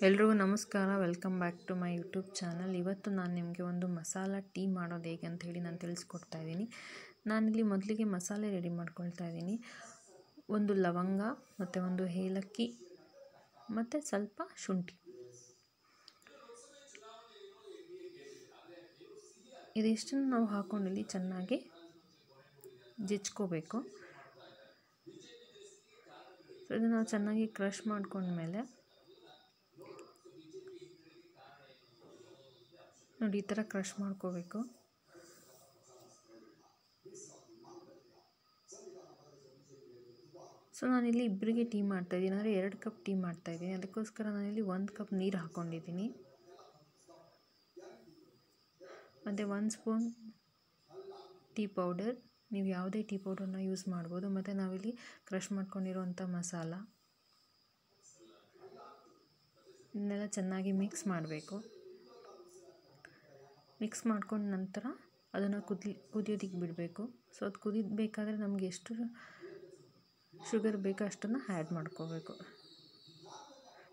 ಎಲ್ರಿಗೂ ನಮಸ್ಕಾರ. Welcome back to my YouTube channel. ಇವತ್ತು ನಾನು ನಿಮಗೆ ಒಂದು ಮಸಾಲ ಟೀ ಮಾಡೋದು ಹೇಗೆ ಅಂತ ಹೇಳಿ ನಾನು ತಿಳಿಸ್ಕೊಡ್ತಾ ಇದ್ದೀನಿ. ನಾನಿಲ್ಲಿ ಮೊದಲಿಗೆ ಮಸಾಲೆ ರೆಡಿ ಮಾಡ್ಕೊಳ್ತಾ ಇದ್ದೀನಿ. ಒಂದು ಲವಂಗ ಮತ್ತು ಒಂದು ಏಲಕ್ಕಿ ಮತ್ತು ಸ್ವಲ್ಪ ಶುಂಠಿ, ಇದಿಷ್ಟನ್ನು ನಾವು ಹಾಕ್ಕೊಂಡಿಲ್ಲಿ ಚೆನ್ನಾಗಿ ಜಜ್ಕೋಬೇಕು. ಸೊ ಇದನ್ನು ನಾವು ಚೆನ್ನಾಗಿ ಕ್ರಷ್ ಮಾಡ್ಕೊಂಡ್ಮೇಲೆ ನೋಡಿ, ಈ ಥರ ಕ್ರಷ್ ಮಾಡ್ಕೋಬೇಕು. ಸೊ ನಾನಿಲ್ಲಿ ಇಬ್ಬರಿಗೆ ಟೀ ಮಾಡ್ತಾಯಿದ್ದೀನಿ, ಅಂದರೆ 2 ಕಪ್ ಟೀ ಮಾಡ್ತಾಯಿದ್ದೀನಿ. ಅದಕ್ಕೋಸ್ಕರ ನಾನಿಲ್ಲಿ 1 ಕಪ್ ನೀರು ಹಾಕ್ಕೊಂಡಿದ್ದೀನಿ ಮತ್ತು 1 ಸ್ಪೂನ್ ಟೀ ಪೌಡರ್. ನೀವು ಯಾವುದೇ ಟೀ ಪೌಡರ್ನ ಯೂಸ್ ಮಾಡ್ಬೋದು. ಮತ್ತು ನಾವಿಲ್ಲಿ ಕ್ರಷ್ ಮಾಡ್ಕೊಂಡಿರೋವಂಥ ಮಸಾಲ ಇದನ್ನೆಲ್ಲ ಚೆನ್ನಾಗಿ ಮಿಕ್ಸ್ ಮಾಡಬೇಕು. ಮಿಕ್ಸ್ ಮಾಡ್ಕೊಂಡ ನಂತರ ಅದನ್ನು ಕುದಿಯೋದಕ್ಕೆ ಬಿಡಬೇಕು. ಸೊ ಅದು ಕುದಿಬೇಕಾದ್ರೆ ನಮಗೆ ಎಷ್ಟು ಶುಗರ್ ಬೇಕೋ ಅಷ್ಟನ್ನು ಆ್ಯಡ್ ಮಾಡ್ಕೋಬೇಕು.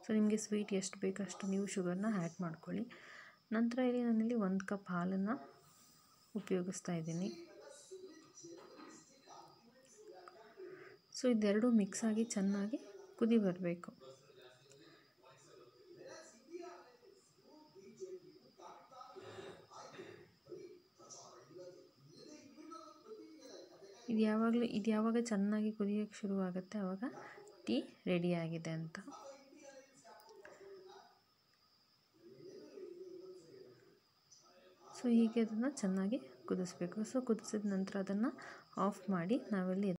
ಸೊ ನಿಮಗೆ ಸ್ವೀಟ್ ಎಷ್ಟು ಬೇಕೋ ಅಷ್ಟು ನೀವು ಶುಗರ್ನ ಆ್ಯಡ್ ಮಾಡ್ಕೊಳ್ಳಿ. ನಂತರ ನಾನಿಲ್ಲಿ 1 ಕಪ್ ಹಾಲನ್ನು ಉಪಯೋಗಿಸ್ತಾ ಇದ್ದೀನಿ. ಸೊ ಇದೆರಡು ಮಿಕ್ಸ್ ಆಗಿ ಚೆನ್ನಾಗಿ ಕುದಿ ಬರಬೇಕು. ಇದು ಯಾವಾಗ ಚೆನ್ನಾಗಿ ಕುದಿಯೋಕ್ಕೆ ಶುರುವಾಗುತ್ತೆ ಆವಾಗ ಟೀ ರೆಡಿಯಾಗಿದೆ ಅಂತ. ಸೊ ಹೀಗೆ ಅದನ್ನು ಚೆನ್ನಾಗಿ ಕುದಿಸ್ಬೇಕು. ಸೊ ಕುದಿಸಿದ ನಂತರ ಅದನ್ನು ಆಫ್ ಮಾಡಿ ನಾವಿಲ್ಲಿ